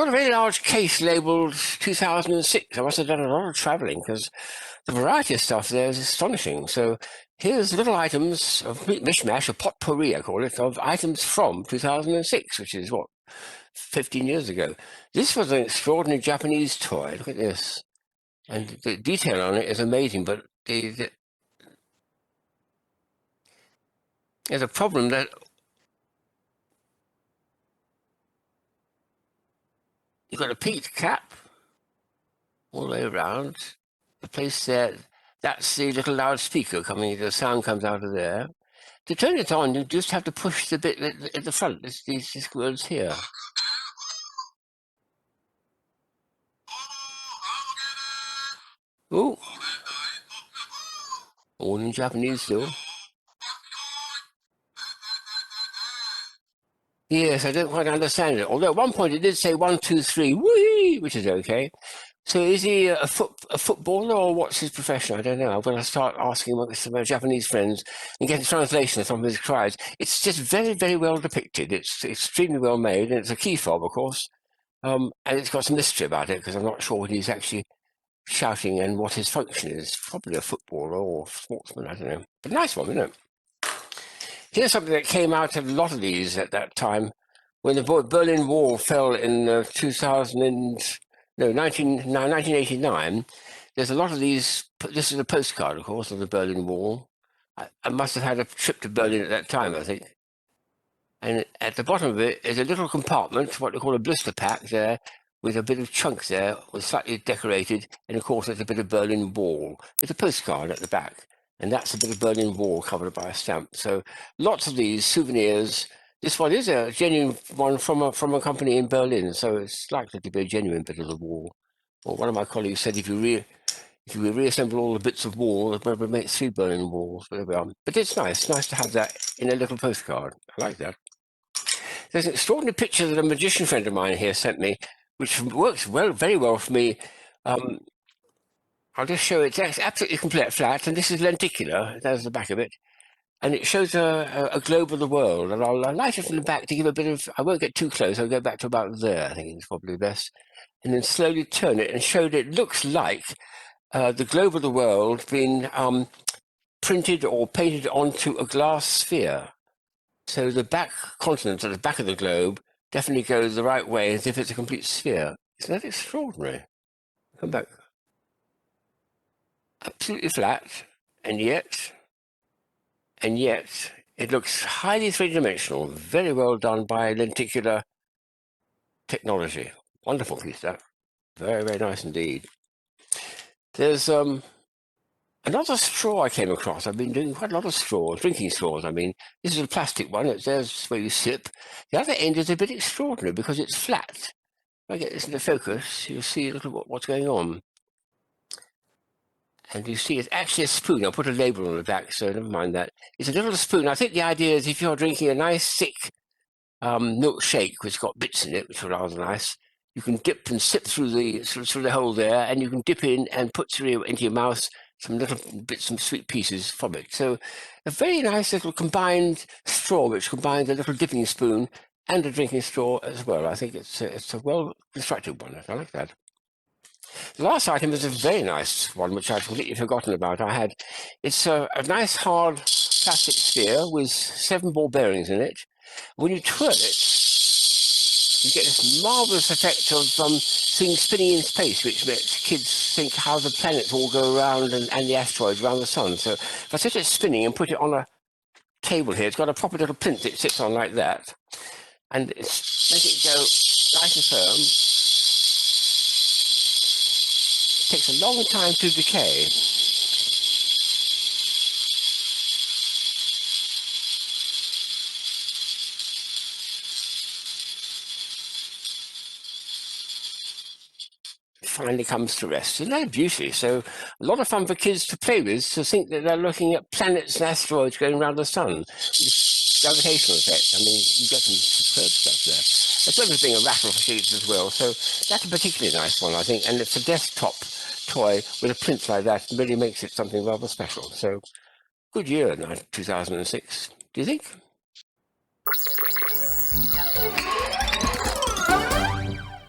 got a very large case labelled 2006. I must have done a lot of travelling because the variety of stuff there is astonishing. So here's little items of mishmash, a potpourri, I call it, of items from 2006, which is, what, 15 years ago. This was an extraordinary Japanese toy. Look at this. And the detail on it is amazing, but there's a problem that you've got a peaked cap all the way around. The place there, that's the little loudspeaker coming, the sound comes out of there. To turn it on, you just have to push the bit at the front, these words here. Oh, all in Japanese still. Yes, I don't quite understand it. Although at one point it did say 1, 2, 3, whee, which is okay. So is he a footballer, or what's his profession? I don't know. I'm going to start asking some of my Japanese friends and get a translation of some of his cries. It's just very, very well depicted. It's extremely well made, and it's a key fob, of course. And it's got some mystery about it, because I'm not sure what he's actually shouting and what his function is. Probably a footballer or sportsman, I don't know. But nice one, isn't it? Here's something that came out of a lot of these at that time. When the Berlin Wall fell in 1989, there's a lot of these. This is a postcard, of course, of the Berlin Wall. I must have had a trip to Berlin at that time, I think. And at the bottom of it is a little compartment, what they call a blister pack there, with a bit of chunk there, was slightly decorated, and of course there's a bit of Berlin Wall. It's a postcard at the back, and that's a bit of Berlin Wall covered by a stamp. So lots of these souvenirs. This one is a genuine one from a company in Berlin, so it's likely to be a genuine bit of the wall. Well, one of my colleagues said if you reassemble all the bits of wall, it would make 3 Berlin Walls. But there we are. But it's nice to have that in a little postcard. I like that. There's an extraordinary picture that a magician friend of mine here sent me, which works very well for me. I'll just show it. It's absolutely complete flat, and this is lenticular. There's the back of it. And it shows a globe of the world. And I'll light it from the back to give a bit of, I won't get too close, I'll go back to about there, I think it's probably best. And then slowly turn it and show that it looks like the globe of the world being printed or painted onto a glass sphere. So the back continent at the back of the globe definitely goes the right way as if it's a complete sphere. Isn't that extraordinary? Come back. Absolutely flat, and yet it looks highly three-dimensional, very well done by lenticular technology. Wonderful piece, that. Very, very nice indeed. There's another straw I came across. I've been doing quite a lot of straws, drinking straws, I mean. This is a plastic one. There's where you sip. The other end is a bit extraordinary because it's flat. If I get this into focus, you'll see a little what's going on. And you see it's actually a spoon. I'll put a label on the back, so never mind that. It's a little spoon. I think the idea is if you're drinking a nice, thick milkshake, which has got bits in it, which are rather nice, you can dip and sip through the hole there, and you can dip in and put into your mouth some little bits, some sweet pieces from it. So a very nice little combined straw, which combines a little dipping spoon and a drinking straw as well. I think it's a well-constructed one. I like that. The last item is a very nice one, which I'd completely forgotten about. It's a nice hard plastic sphere with 7 ball bearings in it. When you twirl it, you get this marvelous effect of things spinning in space, which makes kids think how the planets all go around and the asteroids around the sun. So if I set it spinning and put it on a table here, it's got a proper little plinth it sits on like that, and make it go nice and firm. Takes a long time to decay. It finally comes to rest. Isn't that a beauty? So a lot of fun for kids to play with, to think that they're looking at planets and asteroids going around the sun. Gravitational effect. I mean, you get some superb stuff there. As well as being a rattle for kids as well. So that's a particularly nice one, I think. And it's a desktop toy with a plinth like that. It really makes it something rather special. So good year, 2006. Do you think?